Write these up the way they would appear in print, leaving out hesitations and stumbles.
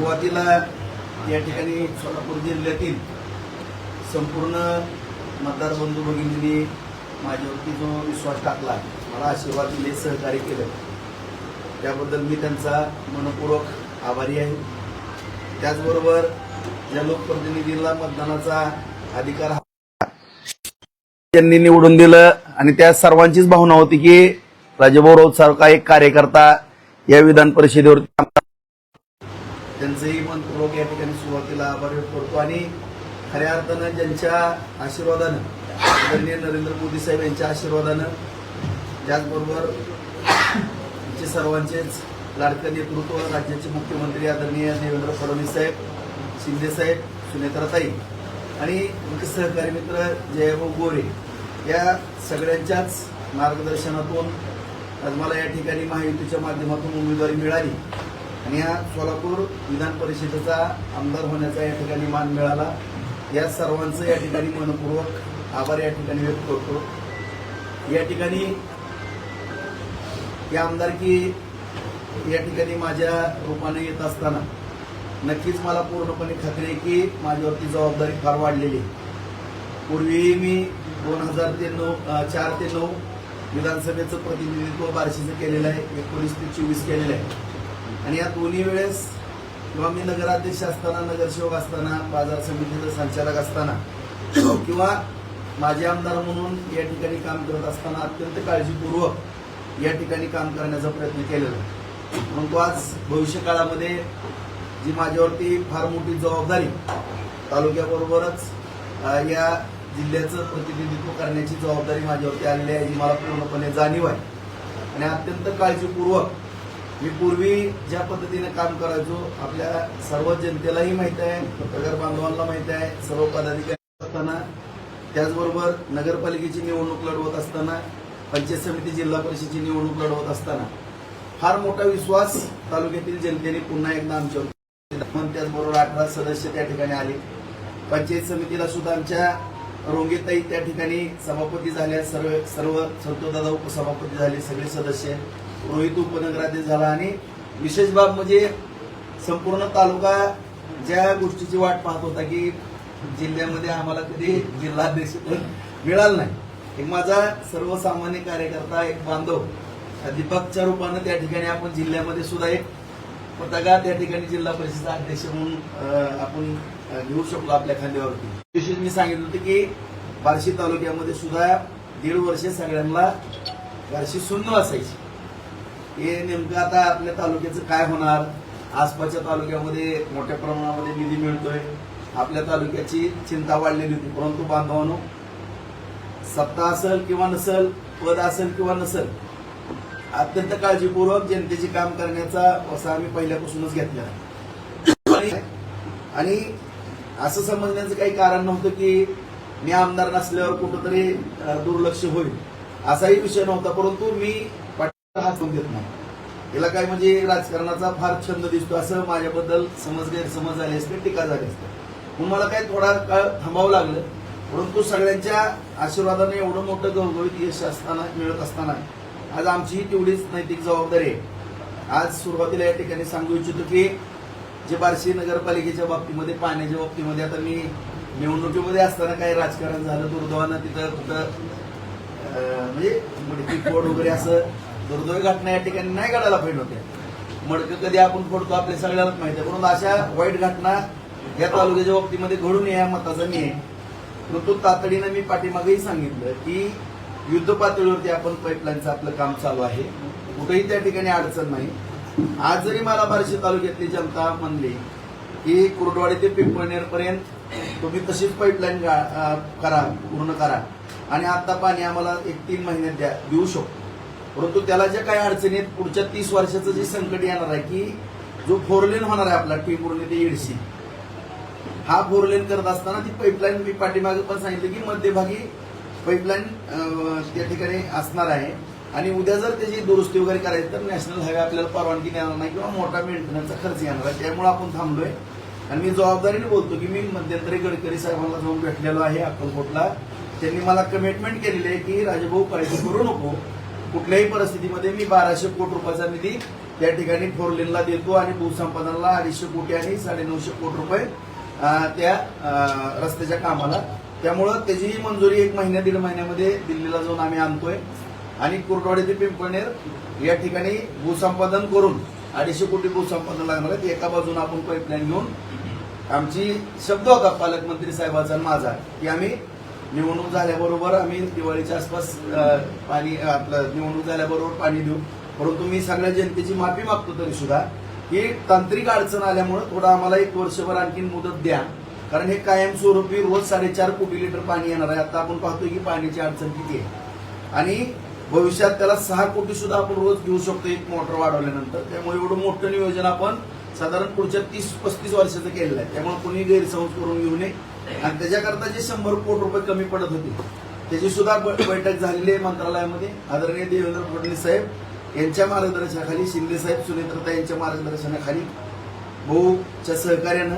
सुरुवातीला या ठिकाणी सोलापूर जिल्ह्यातील संपूर्ण मतदार बंधू भगिनींनी माझ्यावरती जो विश्वास टाकला, मला आशीर्वाद दिले, सहकार्य केलं, त्याबद्दल मी त्यांचा मनपूर्वक आभारी आहे। त्याचबरोबर ज्या लोकप्रतिनिधींना मतदानाचा अधिकार त्यांनी निवडून दिलं आणि त्या सर्वांचीच भावना होती की राजभाऊ राऊत सारखा एक कार्यकर्ता या विधान परिषदेवर, त्यांचंही मनपूर्वक या ठिकाणी सुरुवातीला आभार व्यक्त करतो। आणि खऱ्या अर्थानं ज्यांच्या आशीर्वादानं, आदरणीय नरेंद्र मोदी साहेब यांच्या आशीर्वादानं, त्याचबरोबर सर्वांचेच लाडकं नेतृत्व, राज्याचे मुख्यमंत्री आदरणीय देवेंद्र फडणवीस साहेब, शिंदे साहेब, सुनेत्राताई आणि सहकारी मित्र जयभाऊ गोरे या सगळ्यांच्याच मार्गदर्शनातून आज मला या ठिकाणी महायुतीच्या माध्यमातून उमेदवारी मिळाली आणि या सोलापूर विधान परिषदेचा आमदार होण्याचा या ठिकाणी मान मिळाला। या सर्वांचं या ठिकाणी मनपूर्वक आभार या ठिकाणी व्यक्त करतो। या ठिकाणी या आमदारकी या ठिकाणी माझ्या रूपाने येत असताना नक्कीच मला पूर्णपणे खात्री आहे की माझ्यावरती जबाबदारी फार वाढलेली आहे। पूर्वी मी 2004 ते 9 विधानसभेचं प्रतिनिधित्व बार्शीचं केलेलं आहे, 19 ते 24 केलेलं आहे आणि या दोन्ही वेळेस किंवा मी नगराध्यक्ष असताना, नगरसेवक असताना, बाजार समितीचा संचालक असताना किंवा माझे आमदार म्हणून या ठिकाणी काम करत असताना अत्यंत काळजीपूर्वक या ठिकाणी काम करण्याचा प्रयत्न केलेला आहे। परंतु आज भविष्यकाळामध्ये जी माझ्यावरती फार मोठी जबाबदारी, तालुक्याबरोबरच या जिल्ह्याचं प्रतिनिधित्व करण्याची जबाबदारी माझ्यावरती आलेली आहे, जी मला पूर्णपणे जाणीव आहे आणि अत्यंत काळजीपूर्वक मी पूर्वी ज्या पद्धतीने काम करायचो आपल्या सर्व जनतेलाही माहिती आहे, पत्रकार बांधवांना माहिती आहे, सर्व पदाधिकारी असताना, त्याचबरोबर नगरपालिकेची निवडणूक लढवत असताना, पंचायत समिती, जिल्हा परिषदेची निवडणूक लढवत असताना फार मोठा विश्वास तालुक्यातील जनतेने पुन्हा एकदा आमच्यावर, त्याचबरोबर 18 सदस्य त्या ठिकाणी आले। पंचायत समितीला सुद्धा आमच्या रोंगेताई त्या ठिकाणी सभापती झाल्या, सर्व संतोषदादा उपसभापती झाले, सगळे सदस्य, रोहित उपनगराध्यक्ष झाला आणि विशेष बाब म्हणजे संपूर्ण तालुका ज्या गोष्टीची वाट पाहत होता की जिल्ह्यामध्ये आम्हाला कधी जिल्हाध्यक्ष मिळालं नाही, एक माझा सर्वसामान्य कार्यकर्ता, एक बांधव दीपकच्या रूपानं त्या ठिकाणी आपण जिल्ह्यामध्ये सुद्धा एक पताका त्या ठिकाणी जिल्हा परिषद अध्यक्ष म्हणून आपण घेऊ शकलो आपल्या खांद्यावरती। विशेष मी सांगितलं होतं की बार्शी तालुक्यामध्ये सुद्धा 1.5 वर्षे सगळ्यांना बार्शी शून्य असायची। हे नेमकं आता आपल्या तालुक्याचं काय होणार, आसपासच्या तालुक्यामध्ये मोठ्या प्रमाणामध्ये निधी मिळतोय, आपल्या तालुक्याची चिंता वाढलेली होती। परंतु बांधवांनो, सत्ता असेल किंवा नसेल, पद असेल किंवा नसेल, अत्यंत काळजीपूर्वक जनतेचे काम करण्याचा वसा आम्ही पहिल्यापासूनच घेतला आणि असं समजण्याचं काही कारण नव्हतं की मी आमदार नसल्यावर कुठंतरी दुर्लक्ष होईल, असाही विषय नव्हता। परंतु मी हात देत नाही, याला काय म्हणजे राजकारणाचा फार छंद दिसतो असं माझ्याबद्दल गैरसमज झाले असते, टीका झाली असते, म्हणून मला काही थोडा काळ थांबावं लागलं। परंतु सगळ्यांच्या आशीर्वादाने एवढं मोठं घवघवीत यश असताना, मिळत असताना आज आमचीही तेवढीच नैतिक जबाबदारी आहे। आज सुरुवातीला या ठिकाणी सांगू इच्छितो की जे बार्शी नगरपालिकेच्या बाबतीमध्ये, पाण्याच्या बाबतीमध्ये, आता मी निवडणुकीमध्ये असताना काही राजकारण झालं दुर्दैवानं, तिथं कुठं म्हणजे मडकी फोड वगैरे असं दुर्दैवी घटना या ठिकाणी नाही घडायला पाहिजे होत्या। मडकं कधी आपण फोडतो आपल्या सगळ्यांनाच माहिती आहे, परंतु अशा वाईट घटना या तालुक्याच्या बाबतीमध्ये घडू नये या मताचा मी आहे। परंतु तातडीनं मी पाठीमागेही सांगितलं की युद्ध पातळीवरती आपण पाईपलाईनचं आपलं काम चालू आहे, कुठेही त्या ठिकाणी अडचण नाही। आज जरी मला बार्शी तालुक्यातली जनता म्हणली की कुर्डवाडी ते पिंपळनेर पर्यंत तुम्ही तशीच पाईपलाईन करा, पूर्ण करा आणि आता पाणी आम्हाला 1-3 महिन्यात देऊ शकतो, परंतु त्याला ज्या काही अडचणी आहेत, पुढच्या 30 वर्षाचं जे संकट येणार आहे की जो 4 लेन होणार आहे आपला टिंबुर्णी ते येडशी, हा 4 लेन करत असताना ती पाईपलाईन मी पाठीमागे पण सांगितलं की मध्यभागी पाईपलाईन त्या ठिकाणी असणार आहे आणि उद्या जर त्याची दुरुस्ती वगैरे करायची तर नॅशनल हायवे आपल्याला परवानगी देणार नाही किंवा मोठा मेंटेनन्सचा खर्च येणार आहे, त्यामुळे आपण थांबलोय। आणि मी जबाबदारीने बोलतो की मी मध्यंतरी गडकरी साहेबांना जाऊन भेटलेलो आहे अक्कलकोटला, त्यांनी मला कमिटमेंट केलेली आहे की राजभाऊ काळजी करू नको, कुठल्याही परिस्थितीमध्ये मी 1200 कोटी रुपयाचा निधी त्या ठिकाणी फोर लेनला देतो आणि भूसंपादनाला 250 कोटी आणि 950 कोटी रुपये त्या रस्त्याच्या कामाला. त्यामुळं त्याचीही मंजुरी 1-1.5 महिन्यामध्ये दिल्लीला जाऊन आम्ही आणतोय आणि कुर्डवाडी ते पिंपळनेर या ठिकाणी भूसंपादन करून 250 कोटी भूसंपादन लागणार आहे. एका बाजूने आपण पाईपलाईन घेऊन आमची शब्द होता पालकमंत्री साहेबांचा आणि माझा की आम्ही निवडणूक झाल्याबरोबर आम्ही दिवाळीच्या आसपास पाणी आपलं निवडणूक झाल्याबरोबर पाणी देऊ. परंतु मी सगळ्या जनतेची माफी मागतो तरी सुद्धा की तांत्रिक अडचण आल्यामुळे थोडं आम्हाला 1 वर्षभर आणखी मुदत द्या, कारण हे कायमस्वरूपी रोज 4.5 कोटी लिटर पाणी येणार आहे. आता आपण पाहतोय की पाण्याची अडचण किती आहे आणि भविष्यात त्याला 6 कोटी सुद्धा आपण रोज घेऊ शकतो एक मोटर वाढवल्यानंतर. त्यामुळे एवढं मोठं नियोजन आपण साधारण पुढच्या 30-35 वर्षाचं केलेलं आहे. त्यामुळे कोणी गैरसमज करून घेऊ नये. आणि त्याच्याकरता जे 100 कोटी रुपये कमी पडत होते त्याची सुद्धा बैठक झालेली आहे मंत्रालयामध्ये. आदरणीय देवेंद्र फडणवीस साहेब यांच्या मार्गदर्शनाखाली, शिंदे साहेब, सुनेत्रता यांच्या मार्गदर्शनाखाली भाऊच्या सहकार्यानं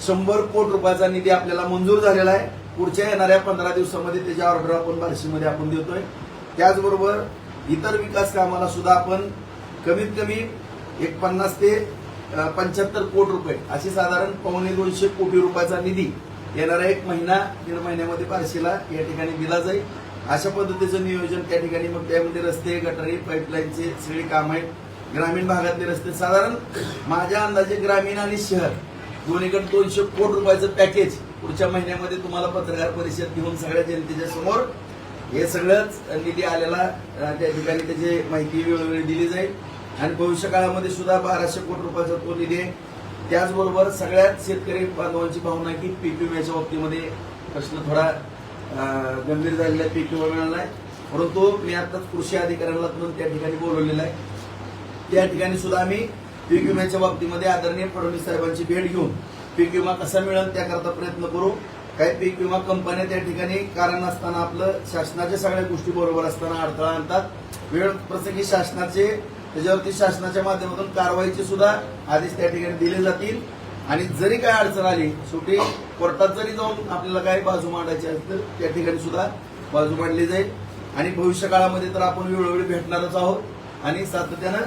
100 कोटी रुपयाचा निधी आपल्याला मंजूर झालेला आहे. पुढच्या येणाऱ्या 15 दिवसामध्ये त्याच्या ऑर्डर आपण बार्शीमध्ये आपण देतोय. त्याचबरोबर इतर विकास कामाला सुद्धा आपण कमीत कमी 50 ते 75 कोटी रुपये अशी साधारण 250 कोटी रुपयाचा निधी येणारा 1-1.5 महिन्यामध्ये बार्शीला या ठिकाणी दिला जाईल. अशा पद्धतीचं नियोजन त्या ठिकाणी. मग त्यामध्ये रस्ते, गटारी, पाईपलाईनचे सगळी काम आहेत. ग्रामीण भागातले रस्ते साधारण माझ्या अंदाजे ग्रामीण आणि शहर दोन्हीकडे 200 कोटी रुपयाचं पॅकेज पुढच्या महिन्यामध्ये तुम्हाला पत्रकार परिषद घेऊन सगळ्या जनतेच्या समोर हे सगळंच निधी आलेला त्या ठिकाणी त्याची माहिती वेळोवेळी दिली जाईल. आणि भविष्य काळामध्ये सुद्धा 1200 कोटी रुपयाचा तो निधी आहे. त्याचबरोबर सगळ्यात शेतकरी बांधवांची भावना की पीक विम्याच्या बाबतीमध्ये प्रश्न थोडा गंभीर झालेला आहे. पीक विमा मिळाला आहे, परंतु मी आताच कृषी अधिकाऱ्यांना त्या ठिकाणी बोलवलेलं आहे. त्या ठिकाणी सुद्धा आम्ही पीक विम्याच्या बाबतीमध्ये आदरणीय फडणवीस साहेबांची भेट घेऊन पीक विमा कसा मिळेल त्याकरता प्रयत्न करू. काही पीक विमा कंपन्या त्या ठिकाणी कारण नसताना आपलं शासनाच्या सगळ्या गोष्टी बरोबर असताना अडथळा आणतात. वेळ प्रसंगी शासनाचे त्याच्यावरती शासनाच्या माध्यमातून कारवाईचे सुद्धा आदेश त्या ठिकाणी दिले जातील. आणि जरी काय अडचण आली शेवटी कोर्टात जरी जाऊन आपल्याला काही बाजू मांडायची असेल तर त्या ठिकाणी सुद्धा बाजू मांडली जाईल. आणि भविष्य काळामध्ये तर आपण वेळोवेळी भेटणारच आहोत आणि सातत्यानं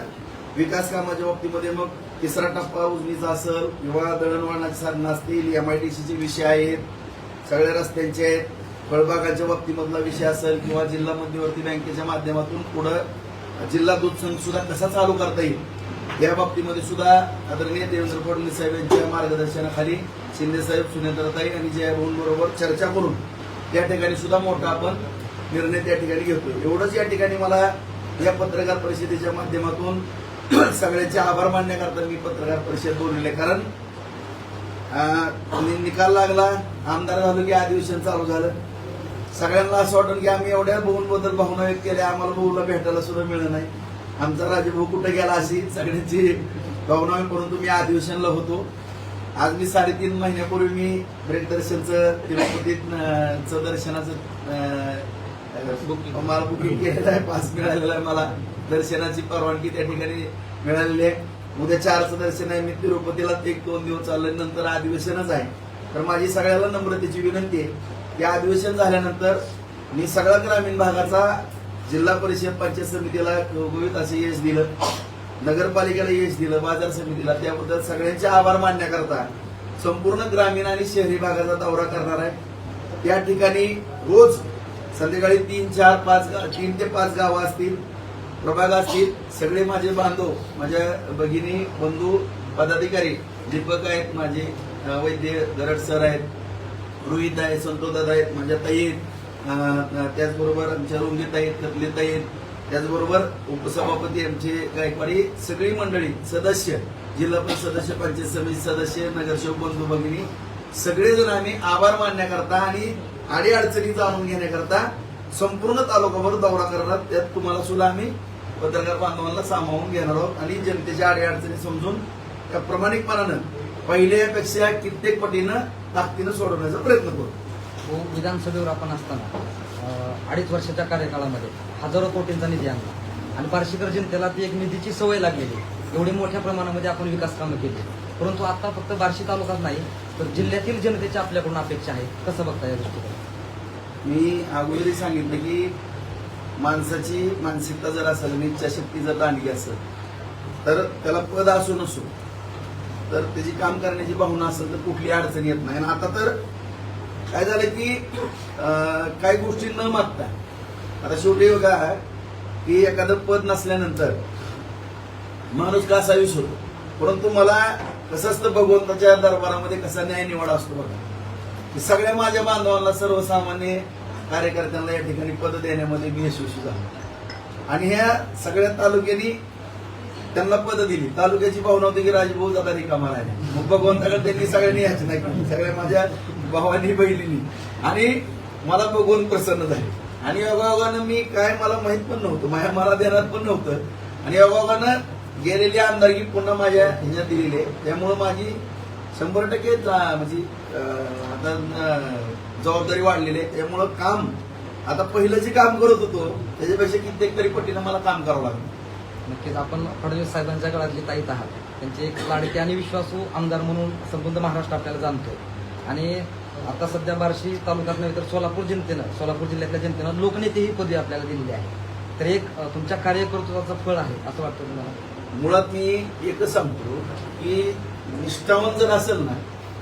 विकास कामाच्या बाबतीमध्ये मग 3रा टप्पा उजनीचा असेल किंवा दळणवळणाची साधनं असतील, MIDCचे विषय आहेत, सगळ्या रस्त्यांचे आहेत, फळबागांच्या बाबतीमधला विषय असेल किंवा जिल्हा मध्यवर्ती बँकेच्या माध्यमातून पुढं जिल्हा दूध संघ सुद्धा कसा चालू करता येईल या बाबतीमध्ये सुद्धा आदरणीय देवेंद्र फडणवीस साहेब यांच्या मार्गदर्शनाखाली शिंदे साहेब, सुनेत्रताई आणि जयभाऊंबरोबर चर्चा करून त्या ठिकाणी सुद्धा मोठा आपण निर्णय त्या ठिकाणी घेतोय. एवढंच या ठिकाणी मला या पत्रकार परिषदेच्या माध्यमातून सगळ्यांचे आभार मानण्याकरता मी पत्रकार परिषद बोलवले. कारण निकाल लागला, आमदार झालो की अधिवेशन चालू झालं. सगळ्यांना असं वाटलं की आम्ही एवढ्या भाऊंबद्दल भावना व्यक्त केल्या, आम्हाला भाऊला भेटायला सुद्धा मिळलं नाही. आमचा राजभाऊ कुठे गेला अशी सगळ्यांची भावना. परंतु मी अधिवेशनला होतो. आज मी 3.5 महिन्यापूर्वी मी ब्रेकदर्शनचं तिरुपतीचं दर्शनाचं मला बुकिंग केलेलं आहे. पास मिळालेला आहे. मला दर्शनाची परवानगी त्या ठिकाणी मिळालेली आहे. उद्या 4चं दर्शन आहे. मी तिरुपतीला 1-2 दिवस चालले, नंतर अधिवेशनच आहे. तर माझी सगळ्याला नम्रतेची विनंती आहे या अधिवेशन झाल्यानंतर मी सगळ्या ग्रामीण भागाचा जिल्हा परिषद पंचायत समितीला गुळगुळीत असं यश दिलं, नगरपालिकेला यश दिलं, बाजार समितीला. त्याबद्दल सगळ्यांचे आभार मानण्याकरता संपूर्ण ग्रामीण आणि शहरी भागाचा दौरा करणार आहे. त्या ठिकाणी रोज संध्याकाळी 3 ते 5 गावं असतील, प्रभाग असतील. सगळे माझे बांधव, माझ्या भगिनी, बंधू, पदाधिकारी, दीपक आहेत, माझे वैद्य गरड सर आहेत, रोहित आहेत, संतोषदादा आहेत, माझ्या ताई आहेत, त्याचबरोबर आमच्या रुंगीत आहेत, कपलेत आहेत, त्याचबरोबर उपसभापती आमचे गायकवाडी, सगळी मंडळी, सदस्य, जिल्हा परिषद सदस्य, पंचायत समिती सदस्य, नगरसेवक बंधू भगिनी, सगळेजण आम्ही आभार मानण्याकरता आणि अडीअडचणी जाणून घेण्याकरता संपूर्ण तालुकाभर दौरा करणार. त्यात तुम्हाला सुद्धा आम्ही पत्रकार बांधवांना सामावून घेणार आहोत आणि जनतेच्या अडीअडचणी समजून त्या प्रामाणिकपणानं पहिल्यापेक्षा कित्येक पटीनं ताकदीनं सोडवण्याचा प्रयत्न करू. विधानसभेवर आपण असताना 2.5 वर्षाच्या कार्यकाळामध्ये हजारो कोटींचा निधी आणला आणि बार्शीकर जनतेला ती एक निधीची सवय लागलेली. एवढी मोठ्या प्रमाणामध्ये आपण विकास कामं केली, परंतु आता फक्त बार्शी तालुकाच नाही तर जिल्ह्यातील जनतेच्या आपल्याकडून अपेक्षा आहे. कसं बघता या गोष्टीकडे? मी अगोदरही सांगितलं की माणसाची मानसिकता जर असेल आणि इच्छाशक्ती जर दांडगी असेल तर त्याला पद असो नसो तर त्याची काम करण्याची भावना असेल तर कुठली अडचण येत नाही. आणि आता तर काय झालं की काही गोष्टी न मागता आता शेवटी बघा की एखादं पद नसल्यानंतर माणूस कसा विसरतो, परंतु मला कसं असतं भगवंताच्या दरबारामध्ये कसा न्याय निवाडा असतो बघा की सगळ्या माझ्या बांधवांना सर्वसामान्य कार्यकर्त्यांना या ठिकाणी पद देण्यामध्ये मी यशस्वी झालो. आणि ह्या सगळ्या तालुक्यांनी त्यांना पद दिली. तालुक्याची भावना होती की राजभाऊ दादा रिकामा राहिले. मग भगवंताकडे त्यांनी सगळ्यांनी याचना केली, सगळ्या माझ्या भावांनी बहिणींनी, आणि मला बघून प्रसन्न झाले. आणि योगायोगानं मी काय मला माहित पण नव्हतं, मला ध्यानात पण नव्हतं, आणि योगायोगानं गेलेली आमदारकी पुन्हा माझ्या ह्याच्यात दिलेली आहे. त्यामुळं माझी 100% म्हणजे आता जबाबदारी वाढलेली आहे. त्यामुळं काम आता पहिलं जे काम करत होतो त्याच्यापेक्षा कित्येक तरी पटीनं मला काम करावं लागलं. नक्कीच आपण फडणवीस साहेबांच्या काळातले ताईत आहात. त्यांचे एक लाडके आणि विश्वासू आमदार म्हणून संपूर्ण महाराष्ट्र आपल्याला जाणतोय. आणि आता सध्या बार्शी तालुक्यात नव्हे तर सोलापूर जिल्ह्यातल्या जनतेनं लोकनेते ही पदवी आपल्याला दिलेली आहे. तर एक तुमच्या कार्यकर्तृत्वाचं फळ आहे असं वाटतं तुम्हाला? मुळात मी एकच सांगतो की निष्ठावंत जर असेल ना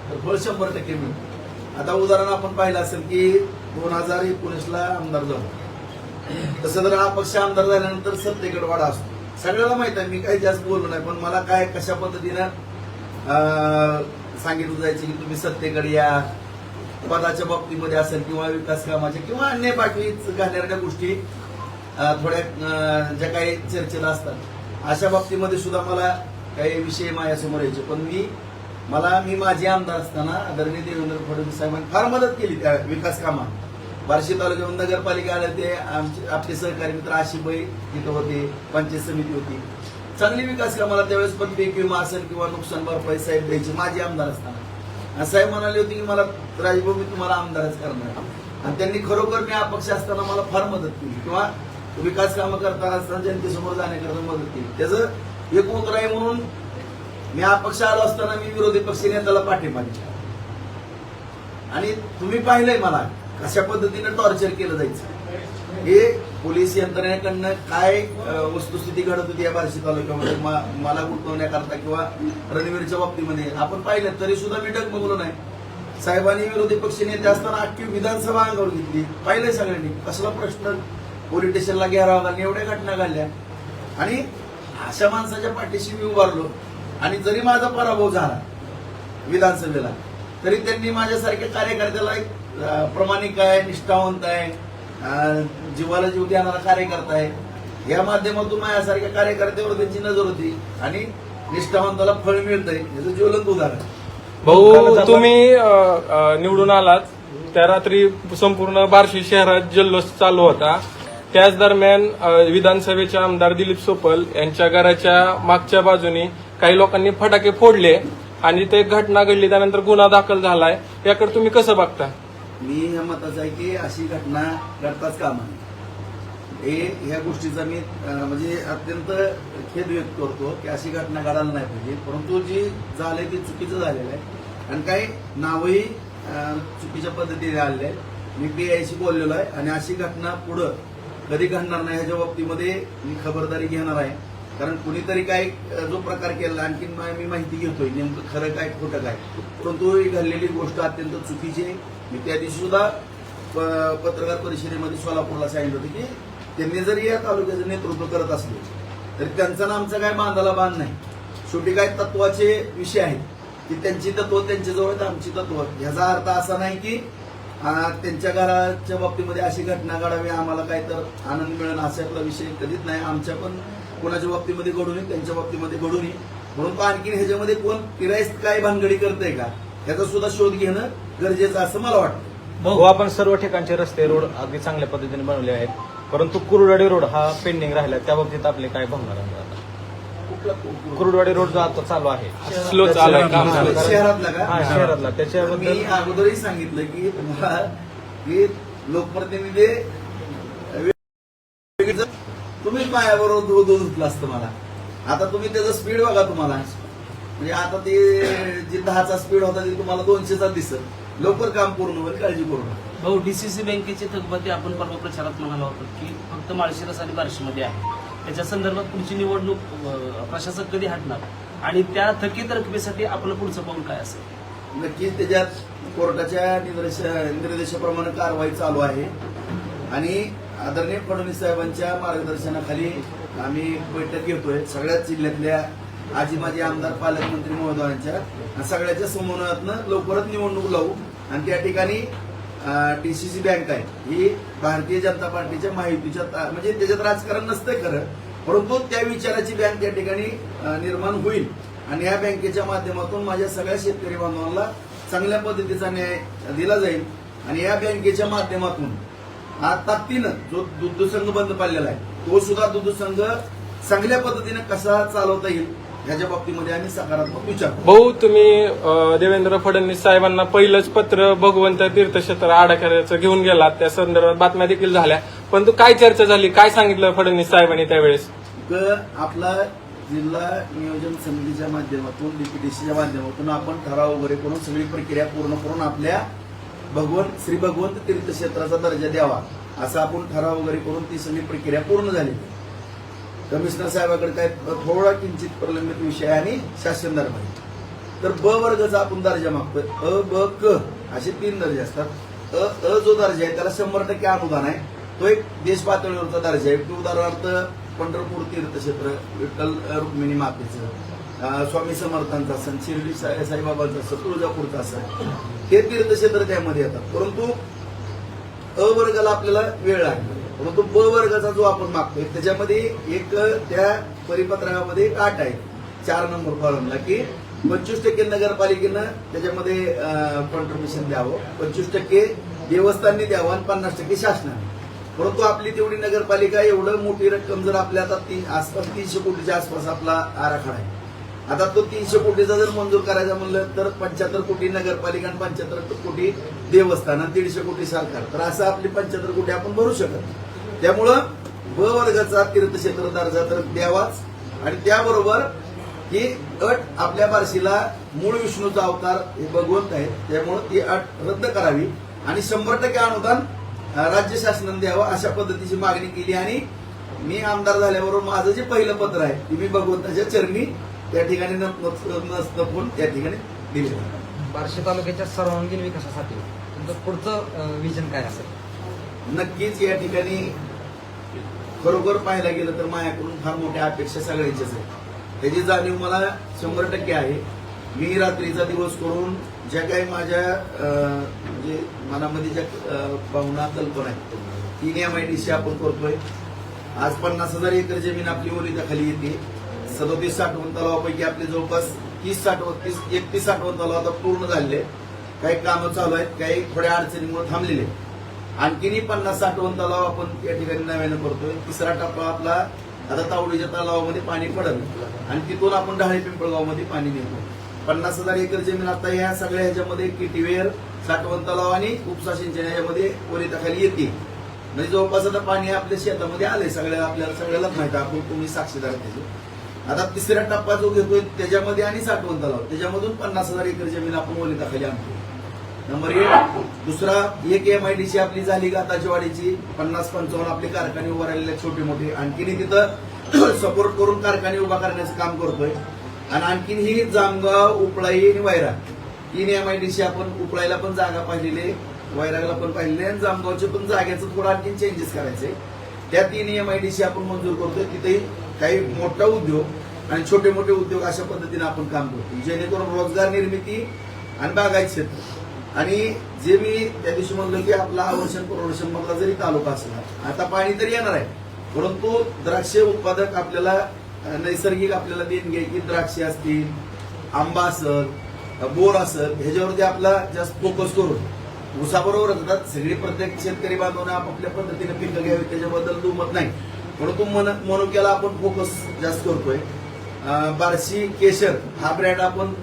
तर फळ 100% मिळतं. आता उदाहरण आपण पाहिलं असेल की 2019ला आमदार झालो, तसं जर अपक्ष आमदार झाल्यानंतर सत्तेकडे वाडा असतो. सगळ्याला माहित आहे, मी काही जास्त बोललो नाही, पण मला काय कशा पद्धतीनं सांगितलं जायचं की तुम्ही सत्तेकडे या, पदाच्या बाबतीमध्ये असेल किंवा विकास कामाच्या किंवा अन्य बाकी घालणाऱ्या गोष्टी थोड्या ज्या काही चर्चेत असतात अशा बाबतीमध्ये सुद्धा मला काही विषय माझ्यासमोर यायचे. पण मी माझे आमदार असताना आदरणीय देवेंद्र फडणवीस साहेबांनी फार मदत केली त्या विकास कामात. बार्शी तालुक्यामध्ये नगरपालिका आले ते आपले सहकारी मित्र आशिफबाई तिथं होते, पंचायत समिती होती, चांगली विकास कामाला त्यावेळेस पण पीक विमा असेल किंवा नुकसान भरपाई साहेब द्यायची माझे आमदार असताना. आणि साहेब म्हणाले होते की मला राजभाऊ मी तुम्हाला आमदारच करणार. आणि त्यांनी खरोखर मी अपक्ष असताना मला फार मदत केली किंवा विकास कामं करताना असताना जनतेसमोर जाण्याकरता मदत केली. त्याचं एक उत्तर आहे म्हणून मी अपक्ष आलो असताना मी विरोधी पक्ष नेत्याला पाठिंबा दिला. आणि तुम्ही पाहिलंय मला कशा पद्धतीने टॉर्चर केलं जायचं, हे पोलीस यंत्रणेकडनं काय वस्तुस्थिती घडत होती या बार्शी तालुक्यामध्ये मला गुंतवण्याकरता किंवा रणवीरच्या बाबतीमध्ये आपण पाहिलं तरी सुद्धा मी डगमगलो नाही. साहेबांनी विरोधी पक्ष नेते असताना अख्खी विधानसभा अंगावर घेतली. पाहिलंय सगळ्यांनी कसला प्रश्न पोलीस स्टेशनला घ्यावा लागला, एवढ्या घटना घडल्या. आणि अशा माणसाच्या पाठीशी मी उभारलो. आणि जरी माझा पराभव झाला विधानसभेला तरी त्यांनी माझ्यासारख्या कार्यकर्त्याला एक प्रामाणिक आहे, निष्ठावंत आहे, जीवाला जीव देणारा कार्यकर्ता आहे या माध्यमातून माझ्यासारख्या कार्यकर्त्यावर त्यांची नजर होती आणि निष्ठावंताला फळ मिळतंय याचं ज्वलंत उदाहरण. भाऊ तुम्ही निवडून आलात त्या रात्री संपूर्ण बार्शी शहरात जल्लोष चालू होता. त्याच दरम्यान विधानसभेचे आमदार दिलीप सोपल यांच्या घराच्या मागच्या बाजूनी काही लोकांनी फटाके फोडले आणि ते घटना घडली, त्यानंतर गुन्हा दाखल झालाय. याकडे तुम्ही कसं बघता? मी या मताचा आहे की अशी घटना घडताच कामा नये. ह्या गोष्टीचा मी म्हणजे अत्यंत खेद व्यक्त करतो की अशी घटना घडायला नाही पाहिजे. परंतु जी झालंय ते चुकीचं झालेलं आहे आणि काही नावही चुकीच्या पद्धतीने आलेले आहे. मी PIशी बोललेलो आहे आणि अशी घटना पुढं कधी घडणार नाही ह्याच्या बाबतीमध्ये मी खबरदारी घेणार आहे. कारण कुणीतरी काय जो प्रकार केला आणखी मी माहिती घेतोय नेमकं खरं काय खोटं काय, परंतु ही घडलेली गोष्ट अत्यंत चुकीची आहे. मी त्या दिवशी सुद्धा पत्रकार परिषदेमध्ये सोलापूरला सांगितलं होतं की त्यांनी जरी या तालुक्याचं नेतृत्व करत असले तरी त्यांचा ना आमचा काय बांधाला बांध नाही. शेवटी काय तत्वाचे विषय आहेत की त्यांची तत्व त्यांच्याजवळ आहेत, आमची तत्व. याचा अर्थ असा नाही की त्यांच्या घराच्या बाबतीमध्ये अशी घटना घडावी आम्हाला काय तर आनंद मिळेल असा विषय कधीच नाही. आमच्या पण कोणाच्या बाबतीमध्ये घडू नये, त्यांच्या बाबतीमध्ये घडू नये. म्हणून आणखी ह्याच्यामध्ये कोण किरायत काय भानगडी करतंय का याचा सुद्धा शोध घेणं गरजेचं असं मला वाटतं. भाऊ आपण सर्व ठिकाणचे रस्ते रोड अगदी चांगल्या पद्धतीने बनवले आहेत, परंतु कुरुडवाडी रोड हा पेंडिंग राहिला. त्या बाबतीत आपले काय भावना राहणार? कुरुडवाडी रोड जो आता चालू आहे स्लो चालू आहे, काम चालू आहे. शहरातला का? हा, शहरातला. त्याच्याबद्दल मी अगोदरही सांगितलं की तुम्हाला की लोकप्रतिनिधी तुम्हीच माझ्याबरोबर धुतलं असतं मला. आता तुम्ही त्याचं स्पीड बघा तुम्हाला, म्हणजे आता ते जे 10चा स्पीड होता ते तुम्हाला 200चा दिसत. लवकर काम पूर्ण होईल, काळजी करू नका. भाऊ DCC बँकेची थकबाकी आपण परवा प्रचारात म्हणाला होता की फक्त माळशिरस आणि बार्शीमध्ये आहे, त्याच्या संदर्भात पुढची निवडणूक प्रशासक कधी हाटणार आणि त्या थकीत रकमेसाठी आपलं पुढचं पाऊल काय असेल? नक्कीच त्याच्यात कोर्टाच्या निर्देशाप्रमाणे कारवाई चालू आहे आणि आदरणीय फडणवीस साहेबांच्या मार्गदर्शनाखाली आम्ही बैठक घेतोय सगळ्याच जिल्ह्यातल्या आजी माजी आमदार पालकमंत्री महोदयांच्या सगळ्याच्या समन्वयातनं लवकरच निवडणूक लावू आणि त्या ठिकाणी टीसीसी बँक आहे ही भारतीय जनता पार्टीच्या महायुतीच्या म्हणजे त्याच्यात राजकारण नसतंय खरं, परंतु त्या विचाराची बँक त्या ठिकाणी निर्माण होईल आणि या बँकेच्या माध्यमातून माझ्या सगळ्या शेतकरी बांधवांना चांगल्या पद्धतीचा न्याय दिला जाईल आणि या बँकेच्या माध्यमातून आज ताकदीनं जो दुग्ध संघ बंद पडलेला आहे तो सुद्धा दुग्ध संघ चांगल्या पद्धतीने कसा चालवता येईल ह्याच्या बाबतीमध्ये आम्ही सकारात्मक विचार करू. भाऊ, तुम्ही देवेंद्र फडणवीस साहेबांना पहिलंच पत्र भगवंत तीर्थक्षेत्र आडाखेऱ्याचं घेऊन गेलात, त्या संदर्भात बातम्या देखील झाल्या, परंतु काय चर्चा झाली, काय सांगितलं फडणवीस साहेबांनी त्यावेळेस? आपला जिल्हा नियोजन समितीच्या माध्यमातून डीपीटीसीच्या माध्यमातून आपण ठराव वगैरे करून सगळी प्रक्रिया पूर्ण करून आपल्या श्री भगवंत तीर्थक्षेत्राचा दर्जा द्यावा असा आपण ठराव वगैरे करून ती सगळी प्रक्रिया पूर्ण झाली. कमिशनर साहेबांकडे काय थोडा किंचित प्रलंबित विषय आणि शासन दरबारी तर ब वर्गाचा आपण दर्जा मागतोय. अ ब क असे 3 दर्जे असतात. अ जो दर्जा आहे त्याला 100% अनुदान आहे, तो एक देश पातळीवरचा दर्जा आहे. उदाहरणार्थ पंढरपूर तीर्थक्षेत्र, विठ्ठल रुक्मिणी मातेचं, स्वामी समर्थांचा असेल, शिर्डी साईबाबांचा असेल, तुळजापूरचा असेल, हे तीर्थक्षेत्र त्यामध्ये येतात. परंतु अ वर्गाला आपल्याला वेळ लागतो, परंतु ब वर्गाचा जो आपण मागतोय त्याच्यामध्ये एक त्या परिपत्रकामध्ये एक अट आहे 4 नंबर कॉलमला की 25% नगरपालिकेनं त्याच्यामध्ये कॉन्ट्रीब्युशन द्यावं, 25% देवस्थाननी द्यावं आणि 50% शासनाने. परंतु आपली तेवढी नगरपालिका एवढं मोठी रक्कम जर आपल्या आता आसपास 300 कोटीच्या आसपास आपला आराखडा आहे. आता तो 300 कोटीचा जर मंजूर करायचा म्हणलं तर 75 कोटी नगरपालिका आणि 75 कोटी देवस्थान आणि 150 कोटी सरकार, तर असं आपली 75 कोटी आपण भरू शकत. त्यामुळं ब वर्गाचा तीर्थक्षेत्र दर्जा तर द्यावाच आणि त्याबरोबर ही अट आपल्या बार्शीला मूळ विष्णूचा अवतार हे भगवंत आहे, त्यामुळे ती अट रद्द करावी आणि 100% अनुदान राज्य शासनाने द्यावं अशा पद्धतीची मागणी केली. आणि मी आमदार झाल्याबरोबर माझं जे पहिलं पत्र आहे ते मी भगवंताच्या चरणी त्या ठिकाणी नफून त्या ठिकाणी दिले. बार्शी तालुक्याच्या सर्वांगीण विकासासाठी तुमचं पुढचं विजन काय असेल? नक्कीच या ठिकाणी खरोखर पाहायला गेलं तर माझ्याकडून फार मोठ्या अपेक्षा सगळ्यांच्याच आहे, त्याची जाणीव मला 100% आहे. मी रात्रीचा दिवस करून ज्या काही माझ्या म्हणजे मनामध्ये ज्या भावना कल्पना आहेत 3 MIDC आपण करतोय. आज 50,000 एकर जमीन आपली ओलिताखाली येते. 37 साठवण तलावापैकी आपले जवळपास 31 साठवण तलाव आता पूर्ण झालेले, काही कामं चालू आहेत, काही थोड्या अडचणीमुळे थांबलेले. आणखीनही 50 साठवण तलाव आपण या ठिकाणी नव्यानं करतोय. 3रा टप्पा आपला आता तावडीच्या तलावामध्ये पाणी पडलं आणि तिथून आपण ढाळे पिंपळगावमध्ये पाणी नेतो. 50,000 एकर जमीन आता ह्या सगळ्या ह्याच्यामध्ये किटीवेर, साठवण तलाव आणि उपसा सिंचन ह्याच्यामध्ये ओलिताखाली येते. म्हणजे जवळपास आता पाणी आपल्या शेतामध्ये आले, आपल्याला सगळ्यालाच माहिती, आपण तुम्ही साक्षीदार त्याचे. आता 3रा टप्पा जो घेतोय त्याच्यामध्ये आणि साठवण तलाव त्याच्यामधून 50,000 एकर जमीन आपण ओलिताखाली आणतो. नंबर 1. दुसरा 1 MIDC आपली झाली गाताचीवाडीची, 50-55 आपले कारखाने उभा राहिलेले छोटे मोठे, आणखीन तिथं सपोर्ट करून कारखाने उभा करण्याचं काम करतोय. आणि आणखीन ही जामगाव, उपळाई आणि वैरा 3 MIDC आपण उपळाईला पण जागा पाहिलेली, वैरागला पण पाहिलेली आणि जामगावचे पण जागेचं थोडं आणखीन चेंजेस करायचे. त्या 3 MIDC आपण मंजूर करतोय. तिथेही काही मोठा उद्योग आणि छोटे मोठे उद्योग अशा पद्धतीने आपण काम करतो, जेणेकरून रोजगार निर्मिती आणि बागायत क्षेत्र. आणि जे मी त्या दिवशी म्हणलं की आपला आवर्षण पुनर्वसन मधला जरी तालुका असला, आता पाणी तरी येणार आहे, परंतु द्राक्ष उत्पादक आपल्याला नैसर्गिक आपल्याला देणगी की द्राक्षे असतील, आंबा असेल, बोर असेल, ह्याच्यावरती आपला जास्त फोकस करून ऊसाबरोबर जातात. सगळी प्रत्येक शेतकरी बांधवांना आपापल्या पद्धतीने पिकं घ्यावी त्याच्याबद्दल दुमत नाही, परंतु मनुक्याला आपण फोकस जास्त करतोय. बार्शी केशर हा ब्रँड आपण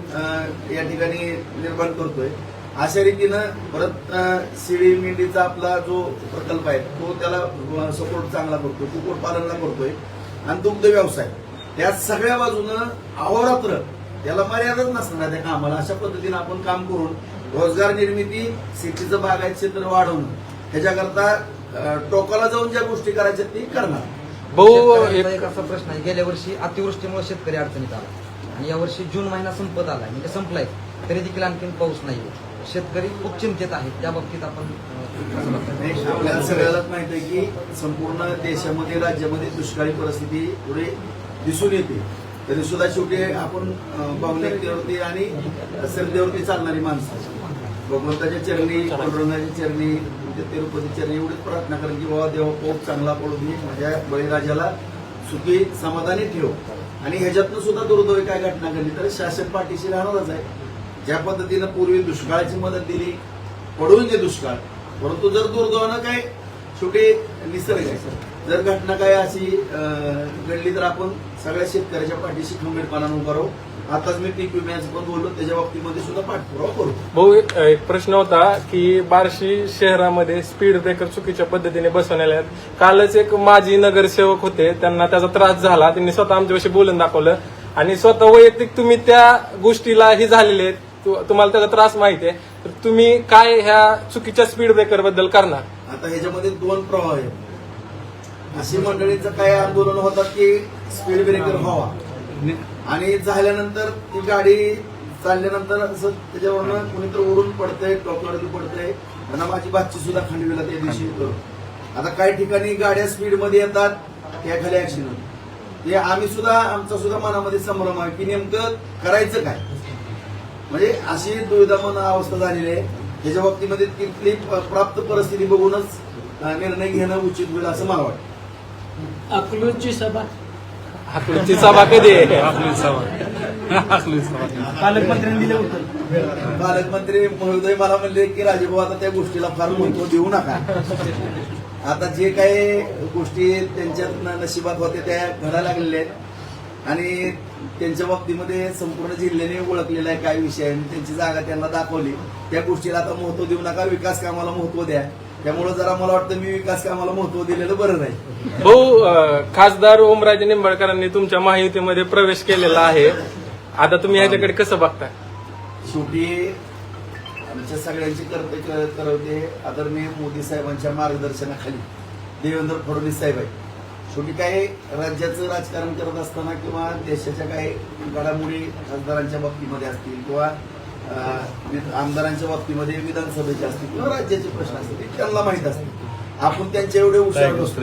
या ठिकाणी निर्माण करतोय. अशा रीतीनं परत शेळी मेंढीचा आपला जो प्रकल्प आहे तो त्याला सपोर्ट चांगला करतोय, कुक्कुटपालनला करतोय आणि दुग्ध व्यवसाय. त्या सगळ्या बाजूनं अहोरात्र त्याला मर्यादाच नसणार त्या कामाला. अशा पद्धतीनं आपण काम करून रोजगार निर्मिती, शेतीचं बागायत क्षेत्र वाढवणं, त्याच्याकरता टोकाला जाऊन ज्या गोष्टी करायच्या ती करणार. भाऊ शेतकऱ्यांचा एक एक असा प्रश्न आहे, गेल्या वर्षी अतिवृष्टीमुळे शेतकरी अडचणीत आला आणि यावर्षी जून महिना संपत आलाय, म्हणजे संपलाय, तरी देखील आणखीन पाऊस नाहीये. शेतकरी खूप चिंतेत आहेत. त्या बाबतीत आपण कसं बघताय? नाही, आपल्याला सगळ्यालाच माहित आहे की संपूर्ण देशामध्ये राज्यामध्ये दुष्काळी परिस्थिती पुढे दिसून येते. तरी सुद्धा शेवटी आपण भावनिकतेवरती आणि श्रद्धेवरती चालणारी माणसं, भगवंताच्या चरणी, पांडुरंगाच्या चरणी, तिरुपती चरणी एवढीच प्रार्थना करेन की बाबा देवा पाऊस चांगला पडू दे, माझ्या बळीराजाला सुखी समाधानी ठेव. आणि ह्याच्यातनं सुद्धा दुर्दैवी काय घटना घडली तर शासन पाठीशी राहणारच आहे. ज्या पद्धतीनं पूर्वी दुष्काळाची मदत दिली, पडून दे दुष्काळ, परंतु जर दुर्दैवानं काय शेवटी निसर्ग आहे, जर घटना काय अशी घडली तर आपण सगळ्या शेतकऱ्याच्या पाठीशी खंबीरपणानं उभा राहू. आताच मी पीक विम्याचं पण बोललो, त्याच्या बाबतीमध्ये सुद्धा पाठपुरावा करू. भाऊ एक प्रश्न होता की बार्शी शहरामध्ये स्पीड ब्रेकर चुकीच्या पद्धतीने बसवण्यात आले. कालच एक माजी नगरसेवक होते, त्यांना त्याचा त्रास झाला, त्यांनी स्वतः आमच्याविषयी बोलून दाखवलं आणि स्वतः वैयक्तिक तुम्ही त्या गोष्टीला ही झालेले आहेत, तुम्हाला त्याचा त्रास माहिती आहे, तर तुम्ही काय ह्या चुकीच्या स्पीड ब्रेकर बद्दल करणार? आता ह्याच्यामध्ये दोन प्रवाह आहेत. अशी मंडळीचं काय आंदोलन होतात की स्पीड ब्रेकर व्हावा आणि झाल्यानंतर ती गाडी चालल्यानंतर असं त्याच्यावरनं कुणीतरी उडून पडतंय, टोकवरती पडतंय. त्यांना माझी भाची सुद्धा खांडवीला त्या दिवशी करून. आता काही ठिकाणी गाड्या स्पीडमध्ये येतात, त्याखाली ऍक्सिडेंट. हे आम्ही सुद्धा, आमचा सुद्धा मनामध्ये संभ्रम आहे की नेमकं करायचं काय. म्हणजे अशी दुविधामन अवस्था झालेली आहे. त्याच्या बाबतीमध्ये तिथली प्राप्त परिस्थिती बघूनच निर्णय घेणं उचित होईल असं मला वाटतं. अकलूजची सभा, तुमची सभा कधी आहे? पालकमंत्र्यांनी दिलं उत्तर. पालकमंत्री महोदय मला म्हणले की राजेभाऊ आता त्या गोष्टीला फार महत्व देऊ नका. आता जे काही गोष्टी त्यांच्या नशिबात होत्या त्या घडायला लागलेल्या आहेत आणि त्यांच्या बाबतीमध्ये संपूर्ण जिल्ह्याने ओळखलेला आहे काय विषय आहे. त्यांची जागा त्यांना दाखवली. त्या गोष्टीला आता महत्व देऊ नका, विकास कामाला महत्व द्या. त्यामुळे जरा मला वाटतं मी विकास कामाला महत्व दिलेलं बरं नाही. भाऊ खासदार ओमराजे निंबाळकरांनी तुमच्या महायुतीमध्ये प्रवेश केलेला आहे, आता तुम्ही ह्याच्याकडे कसं बघताय? शेवटी आमच्या सगळ्यांची करते आदरणीय मोदी साहेबांच्या मार्गदर्शनाखाली देवेंद्र फडणवीस साहेब आहे. शेवटी काही राज्याचं राजकारण करत असताना किंवा देशाच्या काही घडामोडी खासदारांच्या बाबतीमध्ये असतील किंवा आमदारांच्या बाबतीमध्ये विधानसभेचे असतील किंवा राज्याचे प्रश्न असतील ते त्यांना माहीत असतील. आपण त्यांच्या एवढे हुशार नसतो.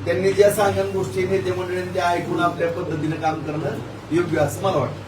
त्यांनी ज्या सांगण गोष्टी नेते मंडळींनी त्या ऐकून आपल्या पद्धतीने काम करणं योग्य असं मला वाटतं.